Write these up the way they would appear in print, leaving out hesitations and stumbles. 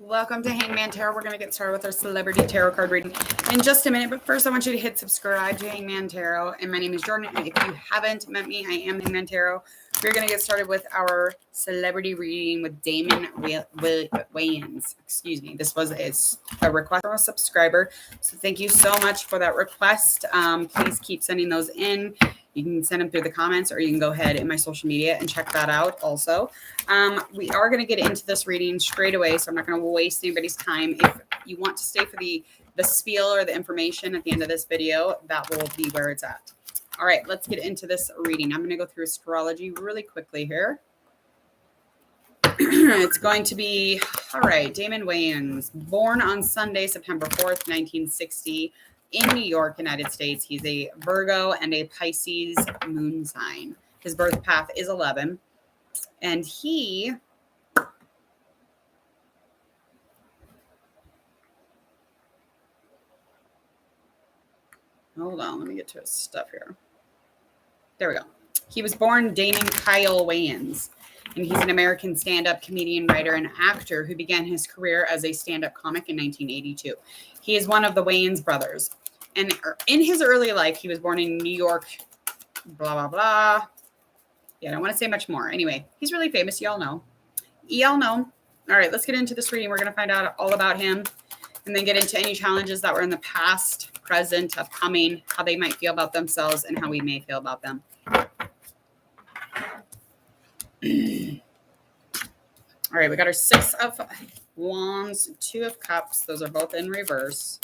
Welcome to Hangman Tarot. We're going to get started with our celebrity tarot card reading in just a minute. But first, I want you to hit subscribe to Hangman Tarot. And my name is Jordan. And if you haven't met me, I am Hangman Tarot. We're going to get started with our celebrity reading with Damon Wayans. Excuse me. This was a request from a subscriber. So thank you so much for that request. Please keep sending those in. You can send them through the comments, or you can go ahead in my social media and check that out also. We are going to get into this reading straight away, so I'm not going to waste anybody's time. If you want to stay for the spiel or the information at the end of this video, that will be where it's at. All right, let's get into this reading. I'm going to go through astrology really quickly here. It's going to be, all right, Damon Wayans, born on Sunday, September 4th, 1960. In New York, United States. He's a Virgo and a Pisces moon sign. His birth path is 11. And he hold on, let me get to his stuff here. There we go. He was born Damon Kyle Wayans, and he's an American stand-up comedian, writer, and actor who began his career as a stand-up comic in 1982. He is one of the Wayans brothers. And in his early life, he was born in New York, blah, blah, blah. Yeah, I don't want to say much more. Anyway, he's really famous. Y'all know. All right, let's get into this reading. We're going to find out all about him and then get into any challenges that were in the past, present, upcoming, how they might feel about themselves, and how we may feel about them. All right, we got our 6 of Wands, 2 of Cups. Those are both in reverse.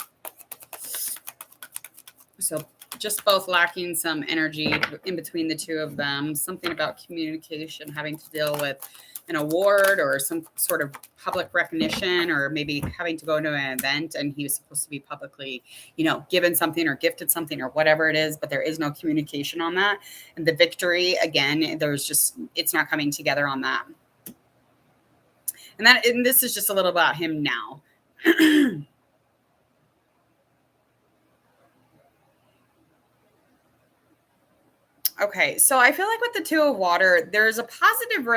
So just both lacking some energy in between the two of them. Something about communication, having to deal with an award or some sort of public recognition, or maybe having to go to an event and he was supposed to be publicly, given something or gifted something or whatever it is, but there is no communication on that. And the victory, again, it's not coming together on that. And this is just a little about him now. Okay, so I feel like with the 2 of Water, there's a positive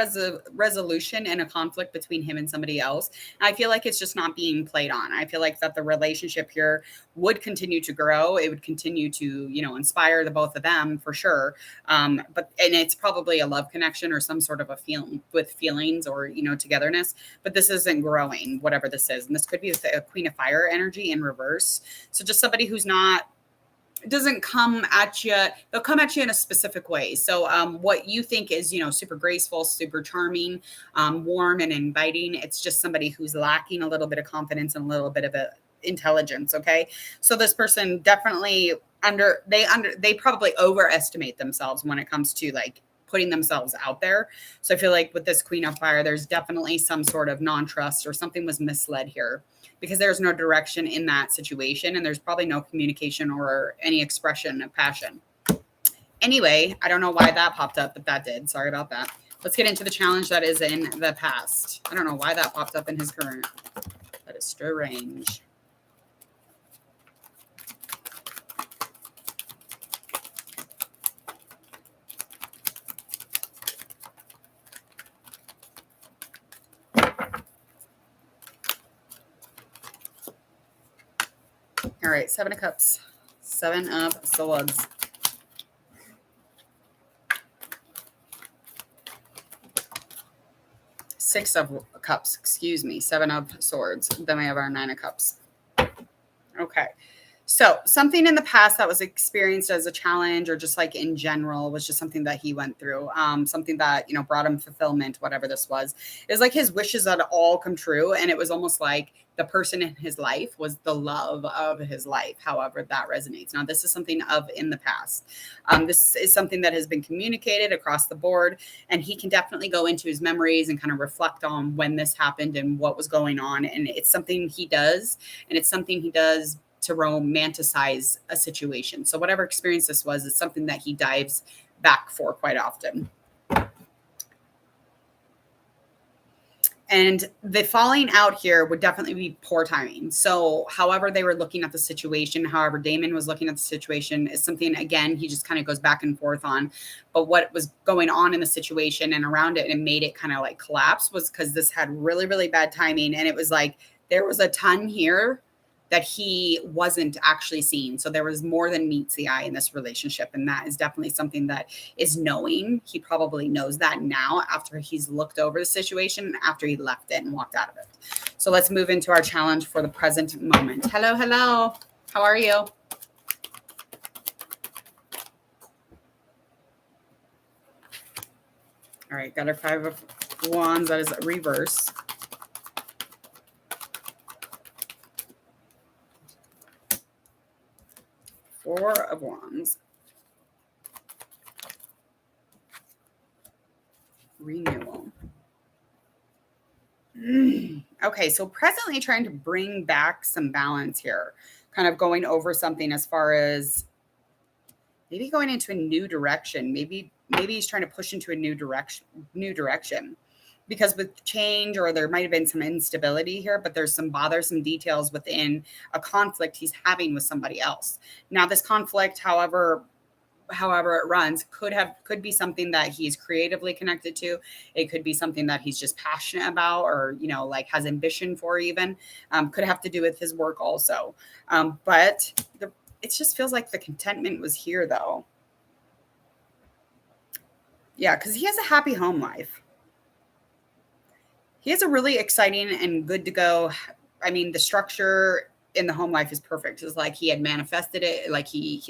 resolution and a conflict between him and somebody else. I feel like it's just not being played on. I feel like that the relationship here would continue to grow. It would continue to, inspire the both of them for sure. And it's probably a love connection or some sort of a feeling with feelings or, togetherness. But this isn't growing, whatever this is. And this could be a Queen of Fire energy in reverse. So just somebody who's not. It doesn't come at you. They'll come at you in a specific way. So what you think is, super graceful, super charming, warm and inviting. It's just somebody who's lacking a little bit of confidence and a little bit of intelligence. Okay. So this person definitely they probably overestimate themselves when it comes to like putting themselves out there. So I feel like with this Queen of Fire, there's definitely some sort of non-trust or something was misled here, because there's no direction in that situation. And there's probably no communication or any expression of passion. Anyway, I don't know why that popped up, but that did. Sorry about that. Let's get into the challenge that is in the past. I don't know why that popped up in his current. That is strange. All right, 7 of Cups, 7 of Swords. Six of Cups, excuse me, 7 of Swords. Then we have our 9 of Cups. Okay. So something in the past that was experienced as a challenge or just like in general was just something that he went through. Something that, brought him fulfillment, whatever this was. It was like his wishes had all come true. And it was almost like the person in his life was the love of his life, however that resonates. Now, this is something in the past. This is something that has been communicated across the board. And he can definitely go into his memories and kind of reflect on when this happened and what was going on. And it's something he does. And it's something he does to romanticize a situation. So whatever experience this was, it's something that he dives back for quite often. And the falling out here would definitely be poor timing. So, however, they were looking at the situation, however, Damon was looking at the situation is something, again, he just kind of goes back and forth on. But what was going on in the situation and around it and made it kind of like collapse was because this had really, really bad timing. And it was like there was a ton here that he wasn't actually seeing. So there was more than meets the eye in this relationship. And that is definitely something that is knowing. He probably knows that now after he's looked over the situation, after he left it and walked out of it. So let's move into our challenge for the present moment. Hello, hello. How are you? All right, got our 5 of Wands. That is a reverse. Four of Wands. Renewal. Okay, so presently trying to bring back some balance here, kind of going over something as far as maybe going into a new direction. Maybe he's trying to push into a new direction. Because with change, or there might have been some instability here, but there's some bothersome details within a conflict he's having with somebody else. Now, this conflict, however it runs, could be something that he's creatively connected to. It could be something that he's just passionate about, or like has ambition for. Even could have to do with his work also. But it just feels like the contentment was here, though. Yeah, because he has a happy home life. He has a really exciting and good to go. I mean, the structure in the home life is perfect. It's like he had manifested it, like he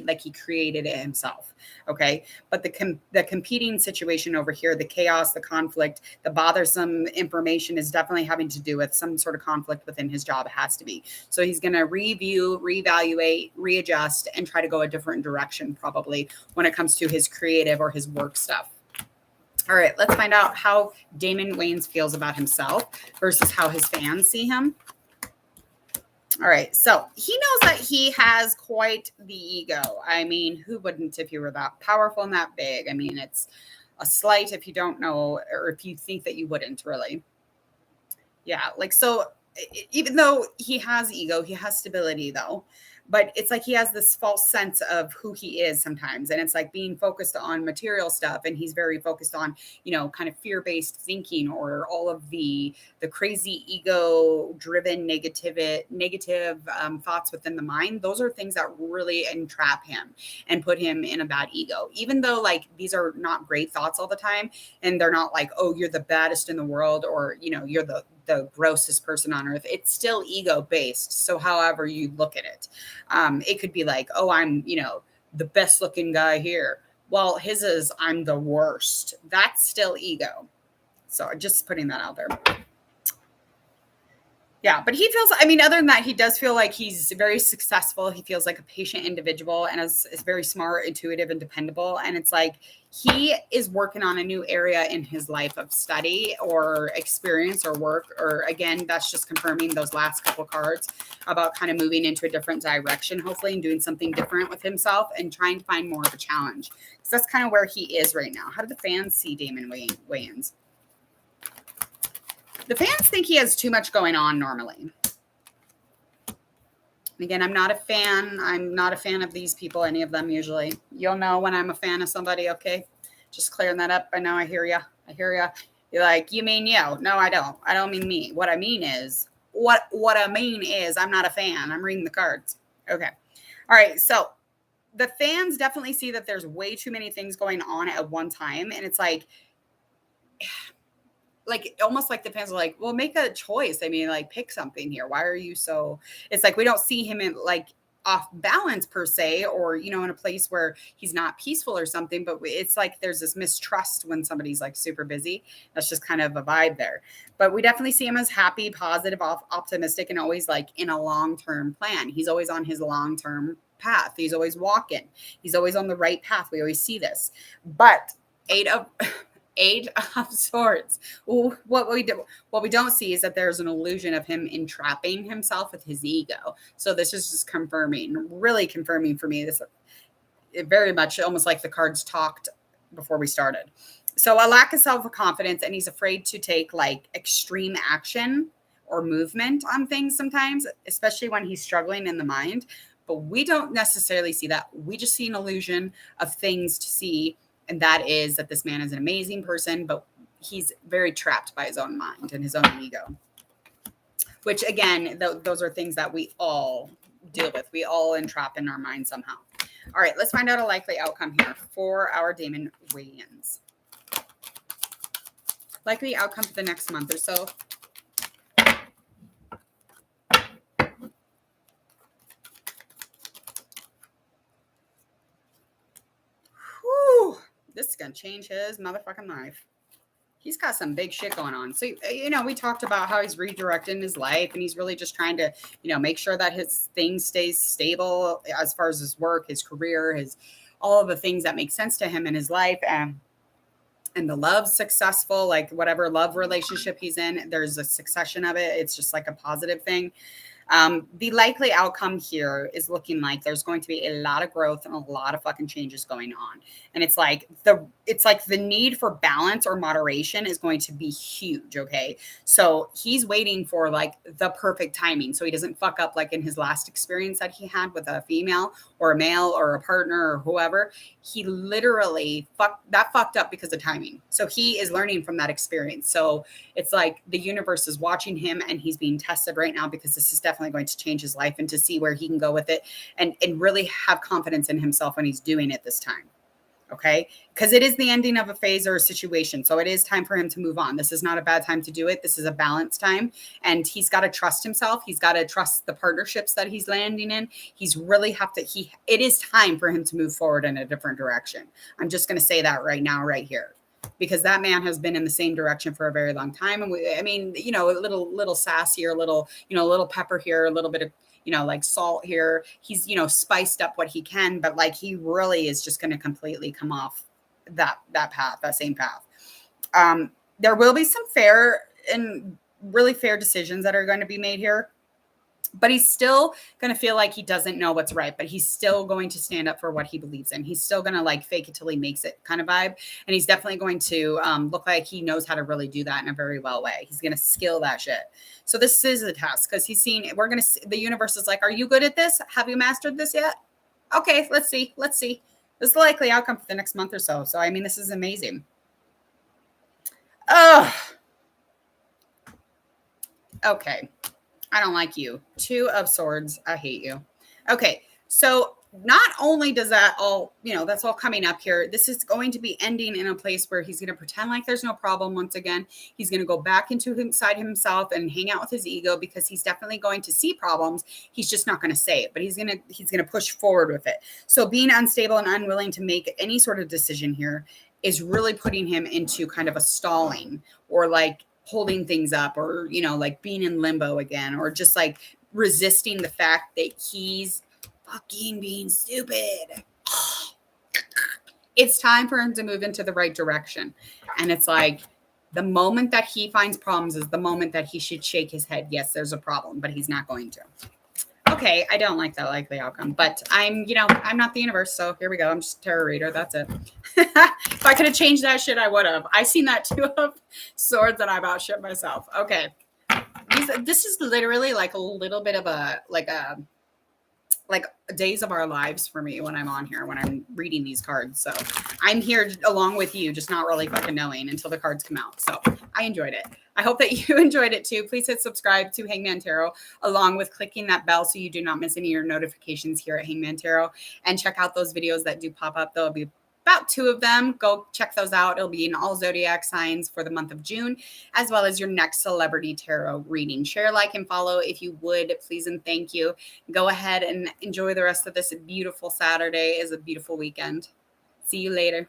created it himself. Okay, but the competing situation over here, the chaos, the conflict, the bothersome information is definitely having to do with some sort of conflict within his job. It has to be. So he's going to review, reevaluate, readjust, and try to go a different direction probably when it comes to his creative or his work stuff. All right, let's find out how Damon Wayans feels about himself versus how his fans see him. All right, so he knows that he has quite the ego. I mean, who wouldn't if you were that powerful and that big? I mean, it's a slight if you don't know, or if you think that you wouldn't really. Yeah, like, so even though he has ego, he has stability though. But it's like he has this false sense of who he is sometimes. And it's like being focused on material stuff. And he's very focused on, kind of fear-based thinking, or all of the crazy ego-driven negative thoughts within the mind. Those are things that really entrap him and put him in a bad ego. Even though like these are not great thoughts all the time. And they're not like, oh, you're the baddest in the world, or, you're the grossest person on earth. It's still ego based. So however you look at it, it could be like, oh, I'm, the best looking guy here. Well, his is, I'm the worst. That's still ego. So just putting that out there. Yeah, but he feels, I mean, other than that, he does feel like he's very successful. He feels like a patient individual and is very smart, intuitive, and dependable. And it's like he is working on a new area in his life of study or experience or work. Or again, that's just confirming those last couple cards about kind of moving into a different direction, hopefully, and doing something different with himself and trying to find more of a challenge. So that's kind of where he is right now. How do the fans see Damon Wayans? The fans think he has too much going on normally. Again, I'm not a fan. I'm not a fan of these people, any of them usually. You'll know when I'm a fan of somebody, okay? Just clearing that up. I know I hear you. You're like, you mean you? No, I don't. I don't mean me. What I mean is, what I mean is I'm not a fan. I'm reading the cards. Okay. All right. So the fans definitely see that there's way too many things going on at one time. And it's like almost like the fans are like, well, make a choice. I mean, like, pick something here. Why are you so, it's like, we don't see him in like off balance per se, or, in a place where he's not peaceful or something, but it's like, there's this mistrust when somebody's like super busy. That's just kind of a vibe there. But we definitely see him as happy, positive, optimistic, and always like in a long-term plan. He's always on his long-term path. He's always walking. He's always on the right path. We always see this, but Eight of Swords. What we don't see is that there's an illusion of him entrapping himself with his ego. So this is just really confirming for me. This, it very much almost like the cards talked before we started. So a lack of self-confidence, and he's afraid to take like extreme action or movement on things sometimes, especially when he's struggling in the mind. But we don't necessarily see that. We just see an illusion of things to see. And that is that this man is an amazing person, but he's very trapped by his own mind and his own ego, which again, those are things that we all deal with. We all entrap in our mind somehow. All right, let's find out a likely outcome here for our Damon Wayans. Likely outcome for the next month or so. Whew, this is going to change his motherfucking life. He's got some big shit going on. So, you know, we talked about how he's redirecting his life, and he's really just trying to, you know, make sure that his thing stays stable as far as his work, his career, his all of the things that make sense to him in his life. And the love's successful, like whatever love relationship he's in, there's a succession of it. It's just like a positive thing. The likely outcome here is looking like there's going to be a lot of growth and a lot of fucking changes going on. And it's like the need for balance or moderation is going to be huge. Okay. So he's waiting for like the perfect timing. So he doesn't fuck up like in his last experience that he had with a female or a male or a partner or whoever. He literally fucked up because of timing. So he is learning from that experience. So it's like the universe is watching him, and he's being tested right now because this is definitely going to change his life, and to see where he can go with it and really have confidence in himself when he's doing it this time. Okay. Because it is the ending of a phase or a situation. So it is time for him to move on. This is not a bad time to do it. This is a balanced time. And he's got to trust himself. He's got to trust the partnerships that he's landing in. It is time for him to move forward in a different direction. I'm just going to say that right now, right here, because that man has been in the same direction for a very long time. And a little sassy, or a little pepper here, a little bit of, like salt here. He's, spiced up what he can, but like he really is just going to completely come off that path, that same path. There will be some fair and really fair decisions that are going to be made here, but he's still going to feel like he doesn't know what's right, but he's still going to stand up for what he believes in. He's still going to like fake it till he makes it kind of vibe. And he's definitely going to look like he knows how to really do that in a very well way. He's going to skill that shit. So this is a test, because he's seen, the universe is like, are you good at this? Have you mastered this yet? Okay, let's see. This is the likely outcome for the next month or so. So, I mean, this is amazing. Oh, okay. I don't like you. 2 of Swords. I hate you. Okay. So not only does that all, that's all coming up here, this is going to be ending in a place where he's going to pretend like there's no problem once again. He's going to go back inside himself and hang out with his ego, because he's definitely going to see problems. He's just not going to say it, but he's going to push forward with it. So being unstable and unwilling to make any sort of decision here is really putting him into kind of a stalling, or like holding things up, or, like being in limbo again, or just like resisting the fact that he's fucking being stupid. It's time for him to move into the right direction. And it's like the moment that he finds problems is the moment that he should shake his head. Yes, there's a problem, but he's not going to. Okay, I don't like that likely outcome, but I'm not the universe, so here we go. I'm just a tarot reader. That's it. If I could have changed that shit, I would have. I seen that 2 of Swords, and I about shit myself. Okay, this is literally like a little bit of a days of our lives for me when I'm on here, when I'm reading these cards. So I'm here along with you, just not really fucking knowing until the cards come out. So I enjoyed it. I hope that you enjoyed it too. Please hit subscribe to Hangman Tarot, along with clicking that bell so you do not miss any of your notifications here at Hangman Tarot. And check out those videos that do pop up. There'll be about 2 of them. Go check those out. It'll be in all zodiac signs for the month of June, as well as your next celebrity tarot reading. Share, like, and follow if you would, please and thank you. Go ahead and enjoy the rest of this beautiful Saturday. Is a beautiful weekend. See you later.